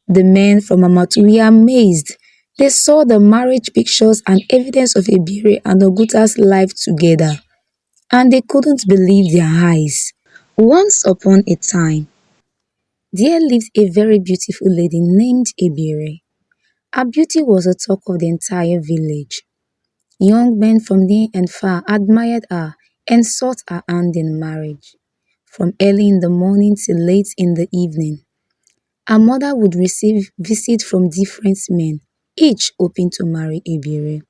The men from Amatu were amazed. They saw the marriage pictures and evidence of Ebiere and Oguta's life together, and they couldn't believe their eyes. Once upon a time, there lived a very beautiful lady named Ebiere. Her beauty was the talk of the entire village. Young men from near and far admired her and sought her hand in marriage. From early in the morning till late in the evening, her mother would receive visits from different men, each hoping to marry Ebiere.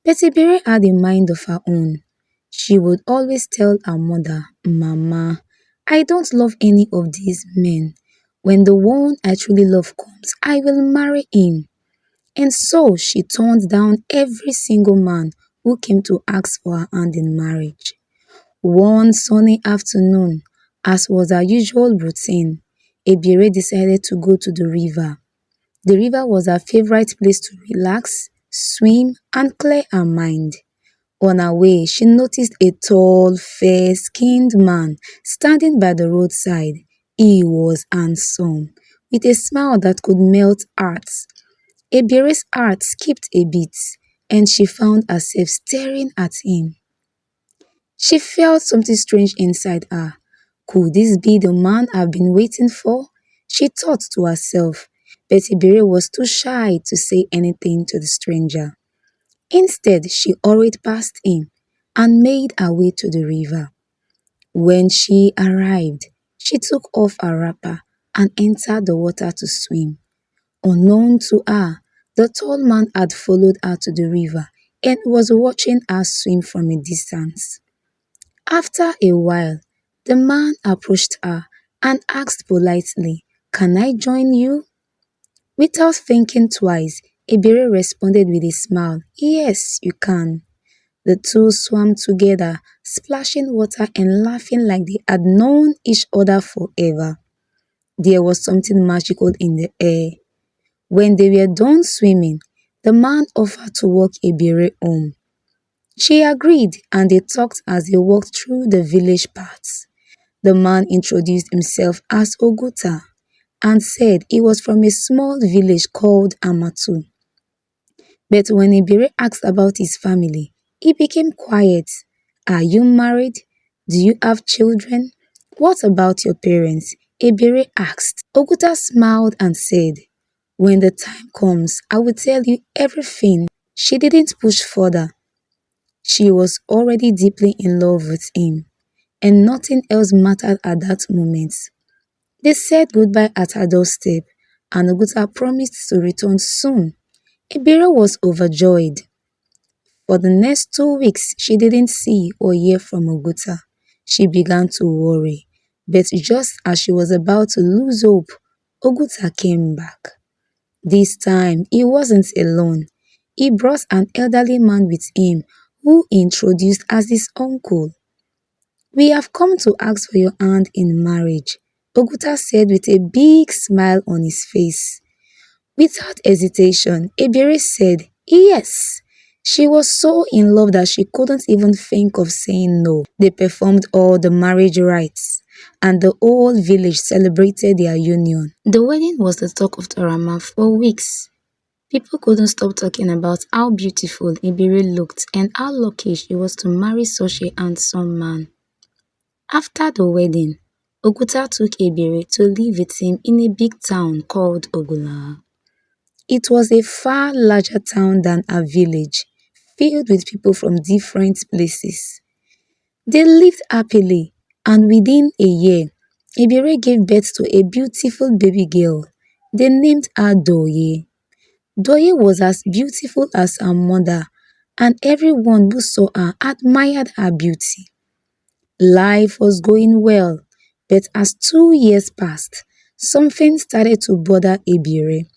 But Ebiere had a mind of her own. She would always tell her mother, "Mama, I don't love any of these men. When the one I truly love comes, I will marry him." And so she turned down every single man who came to ask for her hand in marriage. One sunny afternoon, as was her usual routine, Ebiere decided to go to the river. The river was her favorite place to relax, swim, and clear her mind. On her way, she noticed a tall, fair-skinned man standing by the roadside. He was handsome, with a smile that could melt hearts. Ebiere's heart skipped a beat, and she found herself staring at him. She felt something strange inside her. Could this be the man I've been waiting for? She thought to herself, but Ebiere was too shy to say anything to the stranger. Instead, she hurried past him and made her way to the river. When she arrived, she took off her wrapper and entered the water to swim. Unknown to her, the tall man had followed her to the river and was watching her swim from a distance. After a while, the man approached her and asked politely, "Can I join you?" Without thinking twice, Ebiere responded with a smile, "Yes, you can." The two swam together, splashing water and laughing like they had known each other forever. There was something magical in the air. When they were done swimming, the man offered to walk Ebiere home. She agreed, and they talked as they walked through the village paths. The man introduced himself as Oguta and said he was from a small village called Amatu. But when Ebiere asked about his family, he became quiet. "Are you married? Do you have children? What about your parents?" Ebiere asked. Oguta smiled and said, "When the time comes, I will tell you everything." She didn't push further. She was already deeply in love with him, and nothing else mattered at that moment. They said goodbye at her doorstep, and Oguta promised to return soon. Ebiere was overjoyed. For the next 2 weeks, she didn't see or hear from Oguta. She began to worry, but just as she was about to lose hope, Oguta came back. This time, he wasn't alone. He brought an elderly man with him who he introduced as his uncle. "We have come to ask for your hand in marriage," Oguta said with a big smile on his face. Without hesitation, Ebiere said yes. She was so in love that she couldn't even think of saying no. They performed all the marriage rites, and the whole village celebrated their union. The wedding was the talk of Tarama for weeks. People couldn't stop talking about how beautiful Ebiere looked and how lucky she was to marry such a handsome man. After the wedding, Oguta took Ebiere to live with him in a big town called Ogola. It was a far larger town than her village, filled with people from different places. They lived happily, and within a year, Ebiere gave birth to a beautiful baby girl. They named her Doye. Doye was as beautiful as her mother, and everyone who saw her admired her beauty. Life was going well, but as 2 years passed, something started to bother Ebiere.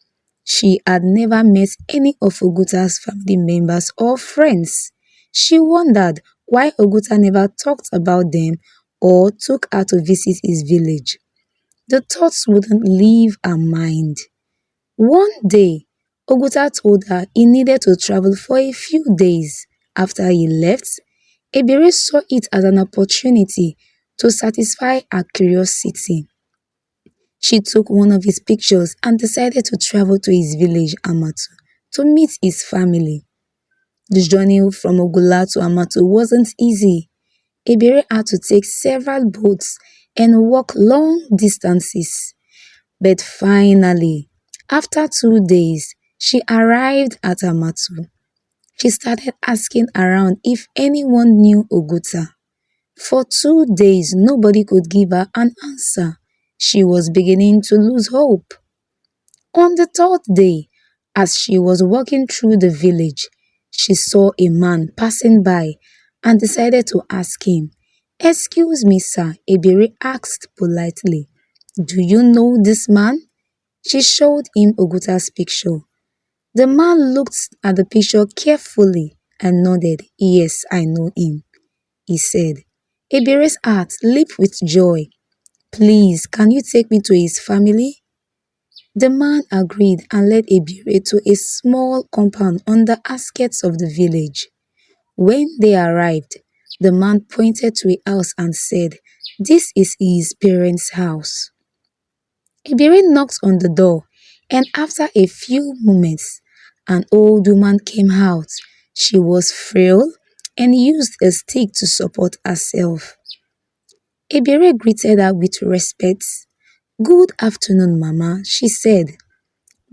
She had never met any of Oguta's family members or friends. She wondered why Oguta never talked about them or took her to visit his village. The thoughts wouldn't leave her mind. One day, Oguta told her he needed to travel for a few days. After he left, Ebiere saw it as an opportunity to satisfy her curiosity. She took one of his pictures and decided to travel to his village, Amatu, to meet his family. The journey from Ogula to Amatu wasn't easy. Ebiere had to take several boats and walk long distances. But finally, after 2 days, she arrived at Amatu. She started asking around if anyone knew Oguta. For 2 days, nobody could give her an answer. She was beginning to lose hope. On the third day, as she was walking through the village, she saw a man passing by and decided to ask him. "Excuse me, sir," Ebiere asked politely. "Do you know this man?" She showed him Oguta's picture. The man looked at the picture carefully and nodded. "Yes, I know him," he said. Ebiere's heart leaped with joy. "Please, can you take me to his family?" The man agreed and led Ebiere to a small compound on the outskirts of the village. When they arrived, the man pointed to a house and said, "This is his parents' house." Ebiere knocked on the door, and after a few moments, an old woman came out. She was frail and used a stick to support herself. Ebiere greeted her with respect. "Good afternoon, Mama," she said.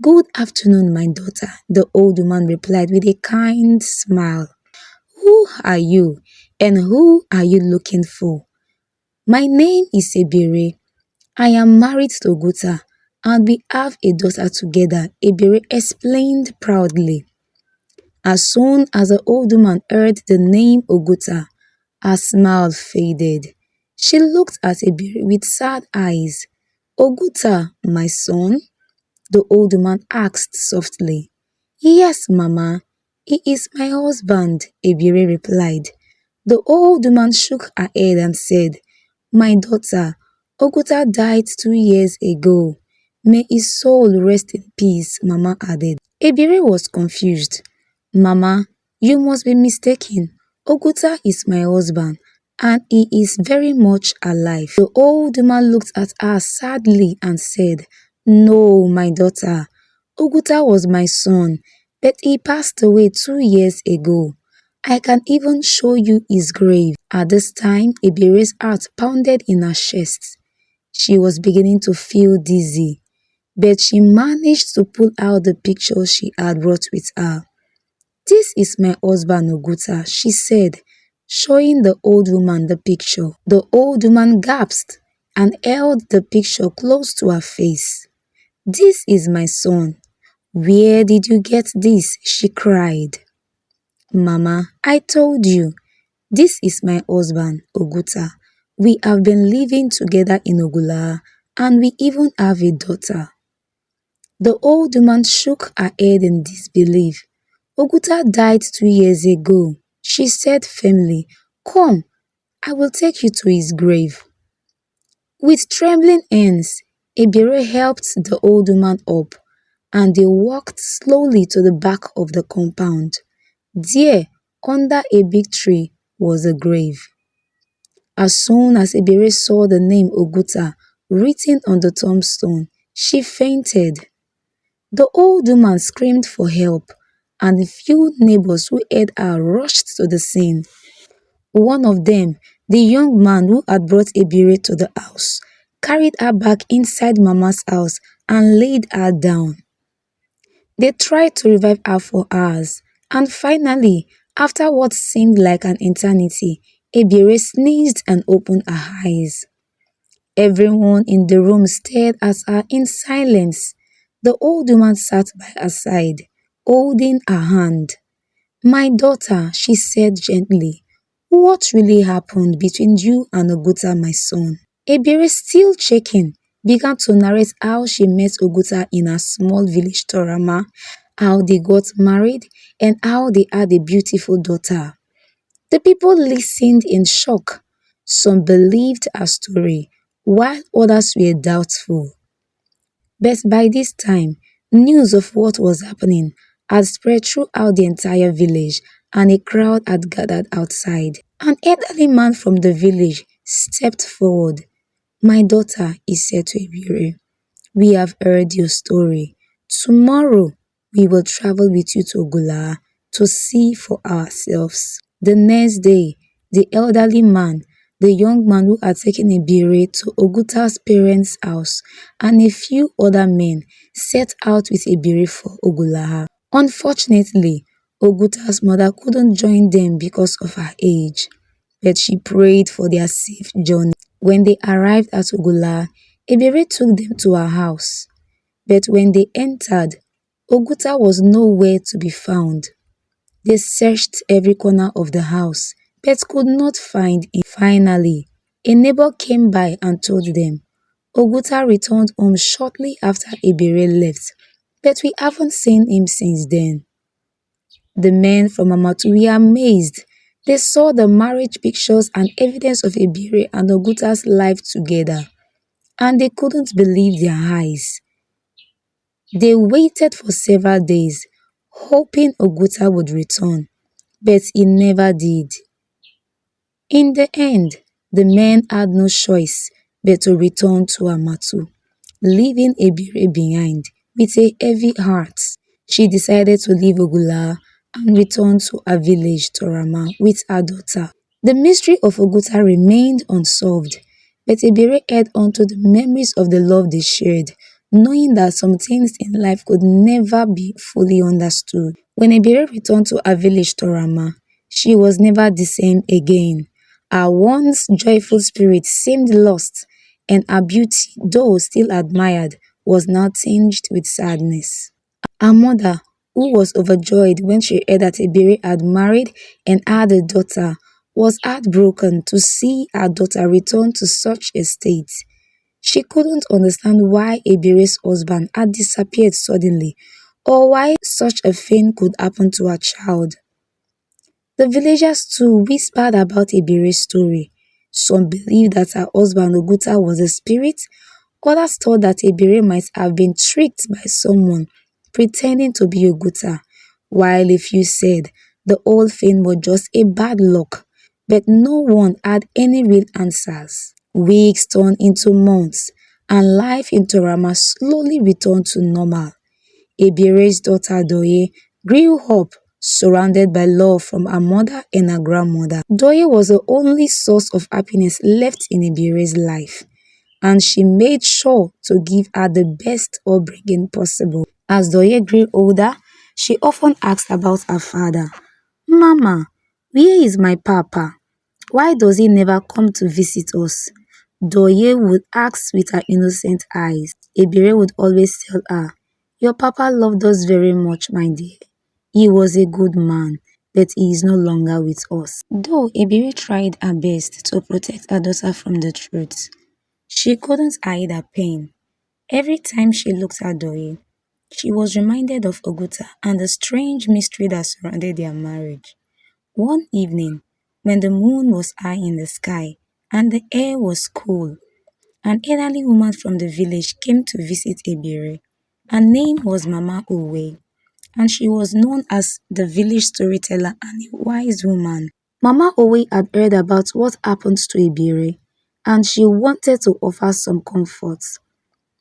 "Good afternoon, my daughter," the old woman replied with a kind smile. "Who are you, and who are you looking for?" "My name is Ebiere. I am married to Oguta, and we have a daughter together," Ebiere explained proudly. As soon as the old woman heard the name Oguta, her smile faded. She looked at Ebiere with sad eyes. "Oguta, my son?" the old woman asked softly. "Yes, Mama, he is my husband," Ebiere replied. The old woman shook her head and said, "My daughter, Oguta died 2 years ago. May his soul rest in peace," Mama added. Ebiere was confused. "Mama, you must be mistaken. Oguta is my husband, and he is very much alive." The old woman looked at her sadly and said, "No, my daughter. Oguta was my son, but he passed away 2 years ago. I can even show you his grave." At this time, Ebiere's heart pounded in her chest. She was beginning to feel dizzy, but she managed to pull out the picture she had brought with her. "This is my husband Oguta," she said, showing the old woman the picture. The old woman gasped and held the picture close to her face. "This is my son. Where did you get this?" she cried. "Mama, I told you. This is my husband, Oguta. We have been living together in Ogula, and we even have a daughter." The old woman shook her head in disbelief. "Oguta died 2 years ago," she said firmly. "Come, I will take you to his grave." With trembling hands, Ebiere helped the old woman up, and they walked slowly to the back of the compound. There, under a big tree, was a grave. As soon as Ebiere saw the name Oguta written on the tombstone, she fainted. The old woman screamed for help, and the few neighbors who heard her rushed to the scene. One of them, the young man who had brought Ebiere to the house, carried her back inside Mama's house and laid her down. They tried to revive her for hours, and finally, after what seemed like an eternity, Ebiere sneezed and opened her eyes. Everyone in the room stared at her in silence. The old woman sat by her side, holding her hand. "My daughter," she said gently, "what really happened between you and Oguta, my son?" Ebiere, still shaking, began to narrate how she met Oguta in her small village Torama, how they got married, and how they had a beautiful daughter. The people listened in shock. Some believed her story, while others were doubtful. But by this time, news of what was happening had spread throughout the entire village, and a crowd had gathered outside. An elderly man from the village stepped forward. "My daughter," he said to Ebiere, We have heard your story. Tomorrow we will travel with you to Ogula to see for ourselves." The next day, the elderly man, the young man who had taken Ebiere to Oguta's parents' house, and a few other men set out with Ebiere for Ogulaha. Unfortunately, Oguta's mother couldn't join them because of her age, but she prayed for their safe journey. When they arrived at Ogula, Ebiere took them to her house, but when they entered, Oguta was nowhere to be found. They searched every corner of the house, but could not find him. Finally, a neighbor came by and told them, "Oguta returned home shortly after Ebiere left, but we haven't seen him since then." The men from Amatu were amazed. They saw the marriage pictures and evidence of Ebiere and Oguta's life together, and they couldn't believe their eyes. They waited for several days, hoping Oguta would return, but he never did. In the end, the men had no choice but to return to Amatu, leaving Ebiere behind with a heavy heart. She decided to leave Ogula and return to her village Torama with her daughter. The mystery of Oguta remained unsolved, but Ebiere held on to the memories of the love they shared, knowing that some things in life could never be fully understood. When Ebiere returned to her village Torama, she was never the same again. Her once joyful spirit seemed lost, and her beauty, though still admired, was now tinged with sadness. Her mother, who was overjoyed when she heard that Ebiere had married and had a daughter, was heartbroken to see her daughter return to such a state. She couldn't understand why Ebiere's husband had disappeared suddenly, or why such a thing could happen to her child. The villagers too whispered about Ebiere's story. Some believed that her husband Oguta was a spirit, others thought that Ebiere might have been tricked by someone pretending to be Oguta, while a few said the whole thing was just a bad luck, but no one had any real answers. Weeks turned into months, and life in Torama slowly returned to normal. Ebiere's daughter Doye grew up surrounded by love from her mother and her grandmother. Doye was the only source of happiness left in Ebiere's life, and she made sure to give her the best upbringing possible. As Doye grew older, she often asked about her father. "Mama, where is my papa? Why does he never come to visit us?" Doye would ask with her innocent eyes. Ebiere would always tell her, "Your papa loved us very much, my dear. He was a good man, but he is no longer with us." Though Ebiere tried her best to protect her daughter from the truth, she couldn't hide her pain. Every time she looked at Doye, she was reminded of Oguta and the strange mystery that surrounded their marriage. One evening, when the moon was high in the sky and the air was cool, an elderly woman from the village came to visit Ebiere. Her name was Mama Owe, and she was known as the village storyteller and a wise woman. Mama Owe had heard about what happened to Ebiere, and she wanted to offer some comfort.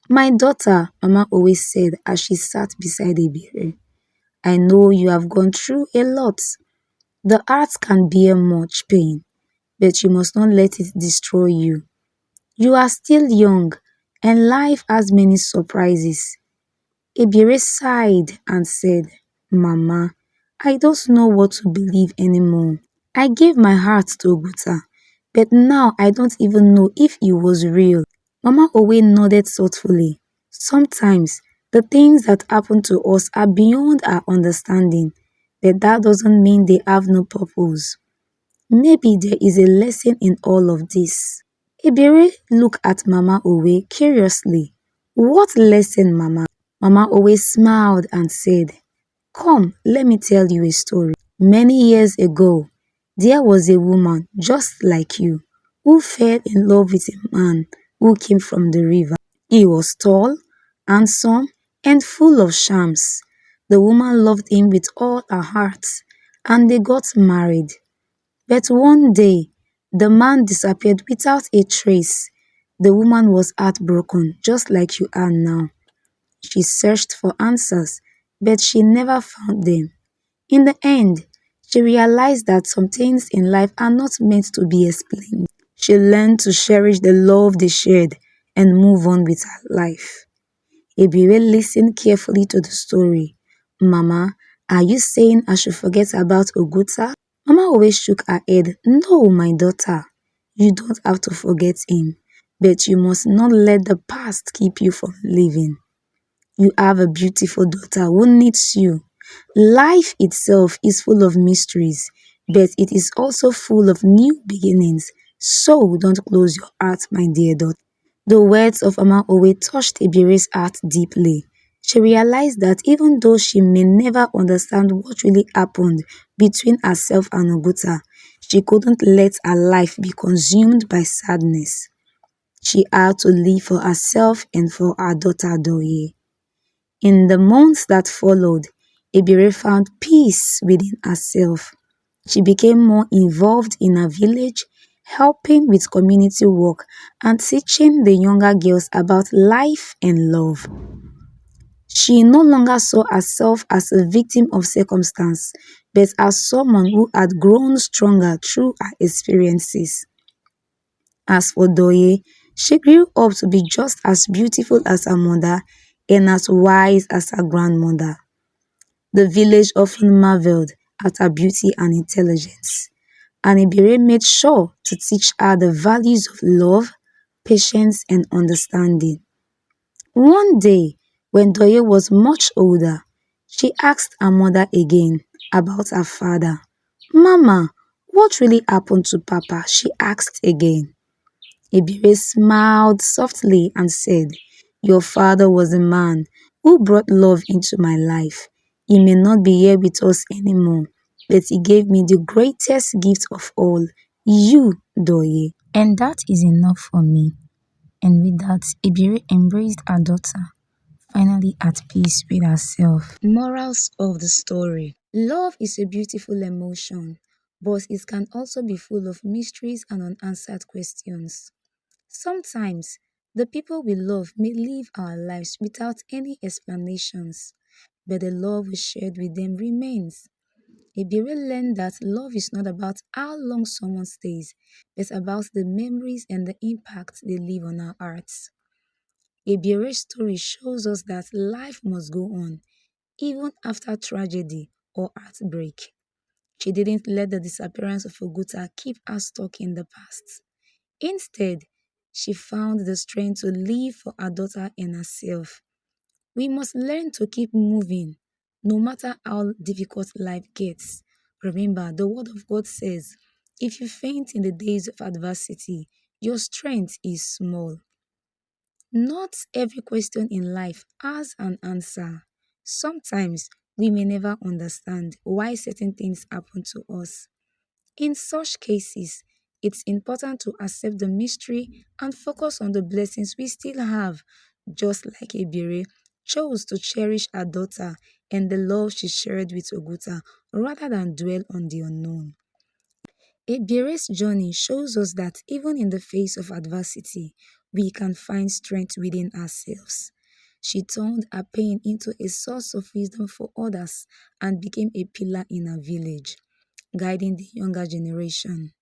"My daughter," Mama always said as she sat beside Ebiere, "I know you have gone through a lot. The heart can bear much pain, but you must not let it destroy you. You are still young, and life has many surprises." Ebiere sighed and said, "Mama, I don't know what to believe anymore. I gave my heart to Oguta, but now I don't even know if he was real." Mama Owe nodded thoughtfully. "Sometimes the things that happen to us are beyond our understanding, but that doesn't mean they have no purpose. Maybe there is a lesson in all of this." Ebiere looked at Mama Owe curiously. "What lesson, Mama?" Mama Owe smiled and said, "Come, let me tell you a story. Many years ago, there was a woman just like you who fell in love with a man who came from the river. He was tall, handsome, and full of charms. The woman loved him with all her heart, and they got married. But one day, the man disappeared without a trace. The woman was heartbroken, just like you are now. She searched for answers, but she never found them. In the end, she realized that some things in life are not meant to be explained. She learned to cherish the love they shared and move on with her life. Ebiwe listened carefully to the story. Mama, are you saying I should forget about Oguta? Mama always shook her head. No, my daughter. You don't have to forget him. But you must not let the past keep you from living. You have a beautiful daughter who needs you. Life itself is full of mysteries, but it is also full of new beginnings. So don't close your heart, my dear daughter. The words of Mama Owe touched Ebire's heart deeply. She realized that even though she may never understand what really happened between herself and Oguta, she couldn't let her life be consumed by sadness. She had to live for herself and for her daughter Doye. In the months that followed, Ebiere found peace within herself. She became more involved in her village, helping with community work and teaching the younger girls about life and love. She no longer saw herself as a victim of circumstance, but as someone who had grown stronger through her experiences. As for Doye, she grew up to be just as beautiful as her mother and as wise as her grandmother. The village often marveled at her beauty and intelligence, and Ebiere made sure to teach her the values of love, patience, and understanding. One day, when Doye was much older, she asked her mother again about her father. Mama, what really happened to Papa? She asked again. Ebiere smiled softly and said, Your father was a man who brought love into my life. He may not be here with us anymore, but he gave me the greatest gift of all, you, Doye. And that is enough for me. And with that, Ebiere embraced her daughter, finally at peace with herself. Morals of the story. Love is a beautiful emotion, but it can also be full of mysteries and unanswered questions. Sometimes, the people we love may live our lives without any explanations, but the love we shared with them remains. Ebiere learned that love is not about how long someone stays, but about the memories and the impact they leave on our hearts. Ebiere's story shows us that life must go on, even after tragedy or heartbreak. She didn't let the disappearance of Oguta keep her stuck in the past. Instead, she found the strength to live for her daughter and herself. We must learn to keep moving, no matter how difficult life gets. Remember, the Word of God says, if you faint in the days of adversity, your strength is small. Not every question in life has an answer. Sometimes we may never understand why certain things happen to us. In such cases, it's important to accept the mystery and focus on the blessings we still have, just like Ebiere chose to cherish her daughter and the love she shared with Oguta rather than dwell on the unknown. Ebiere's journey shows us that even in the face of adversity, we can find strength within ourselves. She turned her pain into a source of wisdom for others and became a pillar in her village, guiding the younger generation.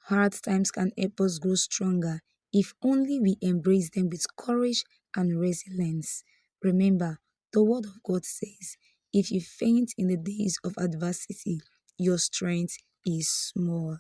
Hard times can help us grow stronger if only we embrace them with courage and resilience. Remember, the Word of God says, if you faint in the days of adversity, your strength is small.